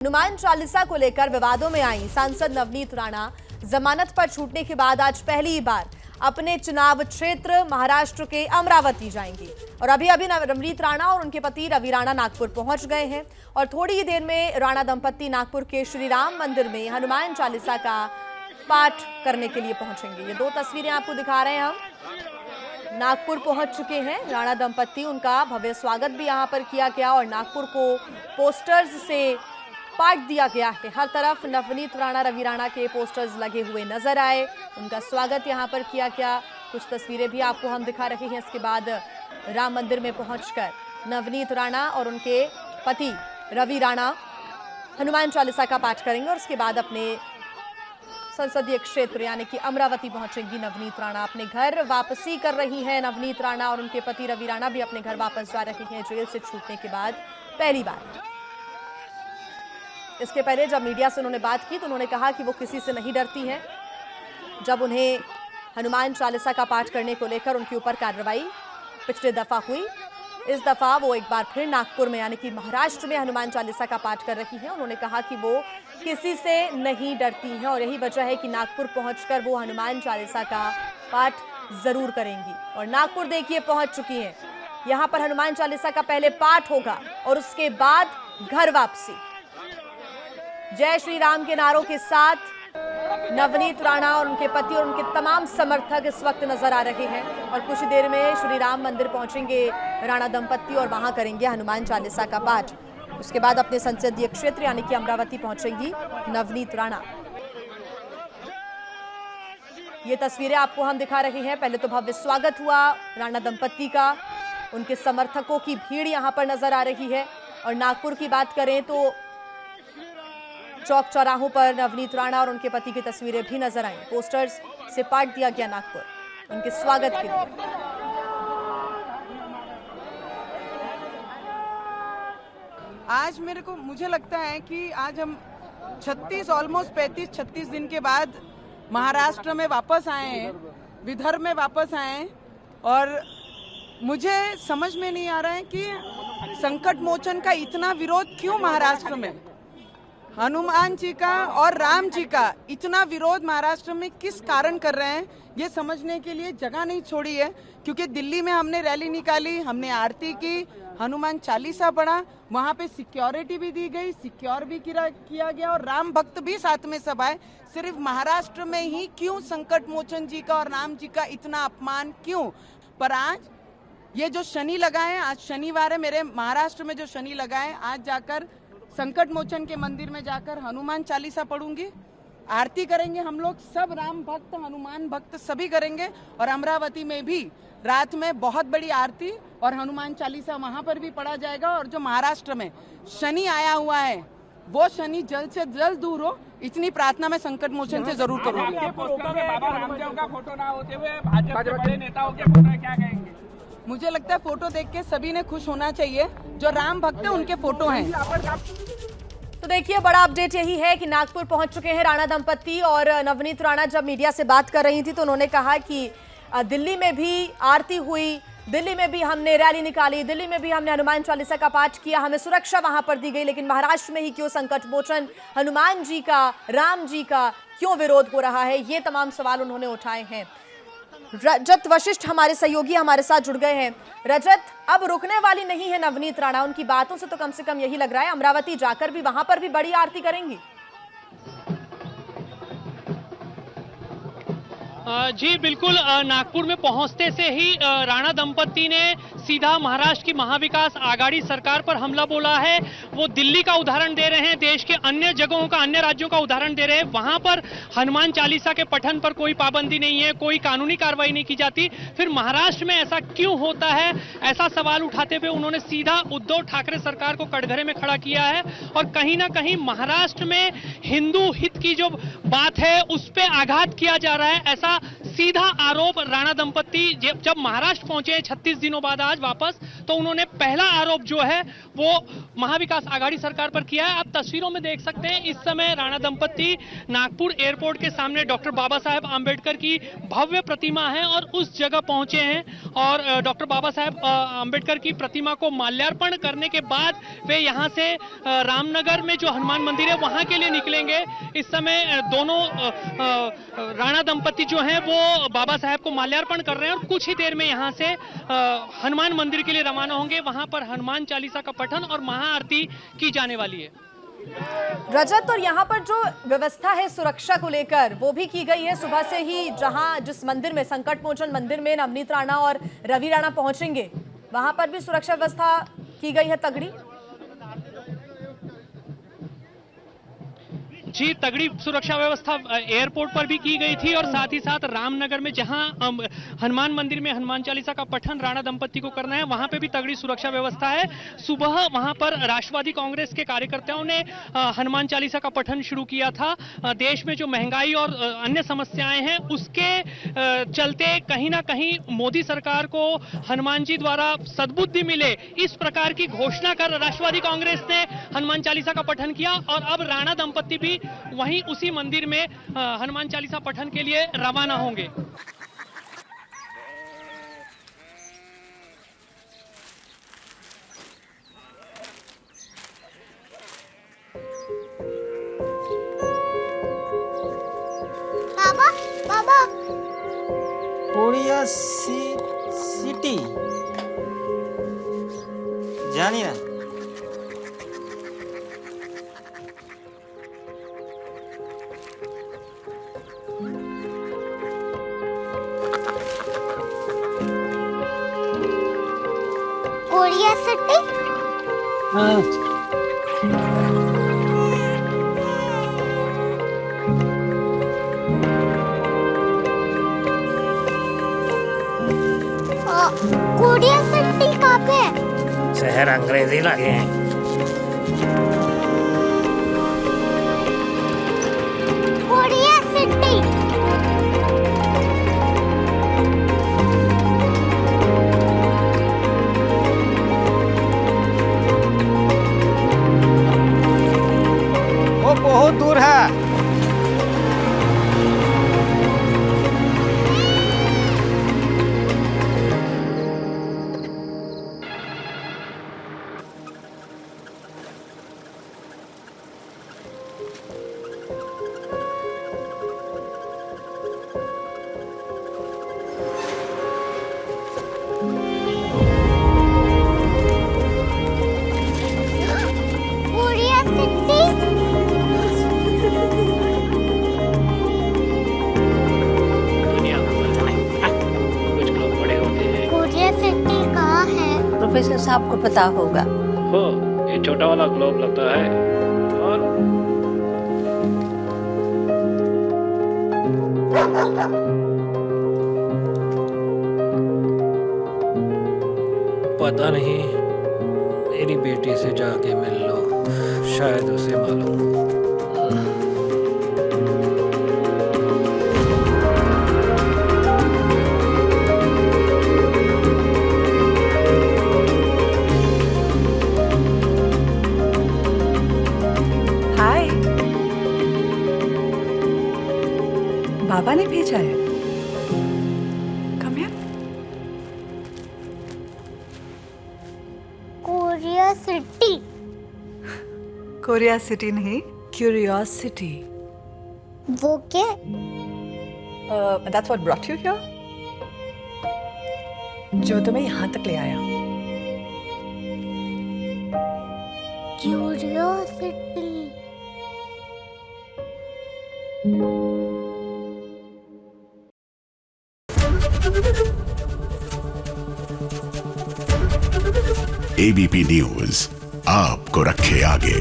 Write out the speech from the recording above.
हनुमान चालीसा को लेकर विवादों में आई सांसद नवनीत राणा जमानत पर छूटने के बाद आज पहली बार अपने चुनाव क्षेत्र महाराष्ट्र के अमरावती जाएंगी। और अभी नवनीत राणा और उनके पति रवि राणा नागपुर पहुंच गए हैं और थोड़ी ही देर में राणा दंपत्ति नागपुर के श्री राम मंदिर में हनुमान चालीसा का पाठ करने के लिए पहुंचेंगे। ये दो तस्वीरें आपको दिखा रहे हैं हम। नागपुर पहुंच चुके हैं राणा दंपत्ति, उनका भव्य स्वागत भी यहां पर किया गया और नागपुर को पोस्टर्स से पाठ दिया गया है। हर तरफ नवनीत राणा रवि राणा के पोस्टर्स लगे हुए नजर आए, उनका स्वागत यहां पर किया गया। कुछ तस्वीरें भी आपको हम दिखा रहे हैं। इसके बाद राम मंदिर में पहुंचकर नवनीत राणा और उनके पति रवि राणा हनुमान चालीसा का पाठ करेंगे और उसके बाद अपने संसदीय क्षेत्र यानी कि अमरावती पहुंचेंगी नवनीत राणा। अपने घर वापसी कर रही हैं नवनीत राणा और उनके पति रवि राणा भी अपने घर वापस जा रहे हैं जेल से छूटने के बाद पहली बार। इसके पहले जब मीडिया से उन्होंने बात की तो उन्होंने कहा कि वो किसी से नहीं डरती हैं। जब उन्हें हनुमान चालीसा का पाठ करने को लेकर उनके ऊपर कार्रवाई पिछले दफा हुई, इस दफा वो एक बार फिर नागपुर में यानी कि महाराष्ट्र में हनुमान चालीसा का पाठ कर रही हैं। उन्होंने कहा कि वो किसी से नहीं डरती हैं और यही वजह है कि नागपुर पहुंचकर वो हनुमान चालीसा का पाठ जरूर करेंगी। और नागपुर देखिए पहुंच चुकी हैं। यहाँ पर हनुमान चालीसा का पहले पाठ होगा और उसके बाद घर वापसी। जय श्री राम के नारों के साथ नवनीत राणा और उनके पति और उनके तमाम समर्थक इस वक्त नजर आ रहे हैं और कुछ देर में श्री राम मंदिर पहुंचेंगे राणा दंपत्ति और वहां करेंगे हनुमान चालीसा का पाठ। उसके बाद अपने संसदीय क्षेत्र यानी कि अमरावती पहुंचेंगी नवनीत राणा। ये तस्वीरें आपको हम दिखा रहे हैं। पहले तो भव्य स्वागत हुआ राणा दंपत्ति का, उनके समर्थकों की भीड़ यहां पर नजर आ रही है। और नागपुर की बात करें तो चौक चौराहों पर नवनीत राणा और उनके पति की तस्वीरें भी नजर आई। पोस्टर्स से पाठ दिया गया नागपुर उनके स्वागत के लिए। आज मुझे लगता है कि आज हम 35-36 दिन के बाद महाराष्ट्र में वापस आए हैं, विदर्भ में वापस आए हैं। और मुझे समझ में नहीं आ रहा है कि संकट मोचन का इतना विरोध क्यों महाराष्ट्र में, हनुमान जी का और राम जी का इतना विरोध महाराष्ट्र में किस कारण कर रहे हैं, ये समझने के लिए जगह नहीं छोड़ी है। क्योंकि दिल्ली में हमने रैली निकाली, हमने आरती की, हनुमान चालीसा पढ़ा, वहां पे सिक्योरिटी भी दी गई, सिक्योर भी किया गया और राम भक्त भी साथ में सब आए। सिर्फ महाराष्ट्र में ही क्यों संकट मोचन जी का और राम जी का इतना अपमान क्यों? पर आज ये जो शनि लगा है, आज शनिवार है, मेरे महाराष्ट्र में जो शनि लगा है, आज जाकर संकट मोचन के मंदिर में जाकर हनुमान चालीसा पढ़ूंगी, आरती करेंगे हम लोग सब, राम भक्त हनुमान भक्त सभी करेंगे। और अमरावती में भी रात में बहुत बड़ी आरती और हनुमान चालीसा वहां पर भी पढ़ा जाएगा। और जो महाराष्ट्र में शनि आया हुआ है वो शनि जल्द से जल्द दूर हो, इतनी प्रार्थना मैं संकट मोचन से जरूर करूंगी। बाबा रामदेव का फोटो ना होते हुए भाजपा के बड़े नेताओं के फोटो क्या कहेंगे? मुझे लगता है फोटो देख के सभी ने खुश होना चाहिए, जो राम भक्त है उनके फोटो हैं। तो देखिए बड़ा अपडेट यही है कि नागपुर पहुंच चुके हैं राणा दंपत्ति। और नवनीत राणा जब मीडिया से बात कर रही थी तो उन्होंने कहा कि दिल्ली में भी आरती हुई, दिल्ली में भी हमने रैली निकाली, दिल्ली में भी हमने हनुमान चालीसा का पाठ किया, हमें सुरक्षा वहां पर दी गई, लेकिन महाराष्ट्र में ही क्यों संकट मोचन हनुमान जी का, राम जी का क्यों विरोध हो रहा है, ये तमाम सवाल उन्होंने उठाए हैं। रजत वशिष्ठ हमारे सहयोगी हमारे साथ जुड़ गए हैं। रजत, अब रुकने वाली नहीं है नवनीत राणा, उनकी बातों से तो कम से कम यही लग रहा है अमरावती जाकर भी वहां पर भी बड़ी आरती करेंगी। जी बिल्कुल, नागपुर में पहुंचते से ही राणा दंपत्ति ने सीधा महाराष्ट्र की महाविकास आघाड़ी सरकार पर हमला बोला है। वो दिल्ली का उदाहरण दे रहे हैं, देश के अन्य जगहों का, अन्य राज्यों का उदाहरण दे रहे हैं। वहां पर हनुमान चालीसा के पठन पर कोई पाबंदी नहीं है, कोई कानूनी कार्रवाई नहीं की जाती, फिर महाराष्ट्र में ऐसा क्यों होता है, ऐसा सवाल उठाते हुए उन्होंने सीधा उद्धव ठाकरे सरकार को कटघरे में खड़ा किया है। और कहीं ना कहीं महाराष्ट्र में हिंदू हित की जो बात है उस पर आघात किया जा रहा है, ऐसा सीधा आरोप राणा दंपत्ति जब महाराष्ट्र पहुंचे 36 दिनों बाद आज वापस, तो उन्होंने पहला आरोप जो है वो महाविकास आघाड़ी सरकार पर किया है। आप तस्वीरों में देख सकते हैं, इस समय राणा दंपत्ति नागपुर एयरपोर्ट के सामने डॉक्टर बाबा साहेब आंबेडकर की भव्य प्रतिमा है और उस जगह पहुंचे हैं और डॉक्टर बाबा साहेब आंबेडकर की प्रतिमा को माल्यार्पण करने के बाद वे यहां से रामनगर में जो हनुमान मंदिर है वहां के लिए निकलेंगे। इस समय दोनों राणा दंपत्ति जो हैं वो बाबा साहेब को माल्यार्पण कर रहे हैं और कुछ ही देर में यहां से हनुमान मंदिर के लिए रवाना होंगे। वहां पर हनुमान चालीसा का पठन और महाआरती की जाने वाली है। रजत, और यहाँ पर जो व्यवस्था है सुरक्षा को लेकर वो भी की गई है सुबह से ही। जहां जिस मंदिर में, संकट मोचन मंदिर में नवनीत राणा और रवि राणा पहुंचेंगे वहां पर भी सुरक्षा व्यवस्था की गई है तगड़ी। जी, तगड़ी सुरक्षा व्यवस्था एयरपोर्ट पर भी की गई थी और साथ ही साथ रामनगर में जहां हनुमान मंदिर में हनुमान चालीसा का पठन राणा दंपत्ति को करना है वहां पे भी तगड़ी सुरक्षा व्यवस्था है। सुबह वहां पर राष्ट्रवादी कांग्रेस के कार्यकर्ताओं ने हनुमान चालीसा का पठन शुरू किया था। देश में जो महंगाई और अन्य समस्याएं हैं उसके चलते कहीं ना कहीं मोदी सरकार को हनुमान जी द्वारा सद्बुद्धि मिले, इस प्रकार की घोषणा कर राष्ट्रवादी कांग्रेस ने हनुमान चालीसा का पठन किया और अब राणा दंपत्ति भी वहीं उसी मंदिर में हनुमान चालीसा पठन के लिए रवाना होंगे। बाबा बाबा कोरिया सिटी जानी ना। कोरिया सिटी कोरिया सिटी कहाँ पे है? शहर अंग्रेजी लगे हैं। कोरिया सिटी वो बहुत दूर है। कोरिया सिटी कुछ लोग बड़े होते हैं। कोरिया सिटी कहाँ है? प्रोफेसर साहब को पता होगा। हो, ये छोटा वाला ग्लोब लगता है और पता नहीं, मेरी बेटी से जाके मिल लो, शायद उसे मालूम हो। हाय, बाबा ने भेजा है। Come here. Korea city Korea city नहीं, क्यूरियोसिटी। वो क्या? That's what brought you here? जो तुम्हें यहाँ तक ले आया। क्यूरियोसिटी एबीपी न्यूज आपको रखे आगे।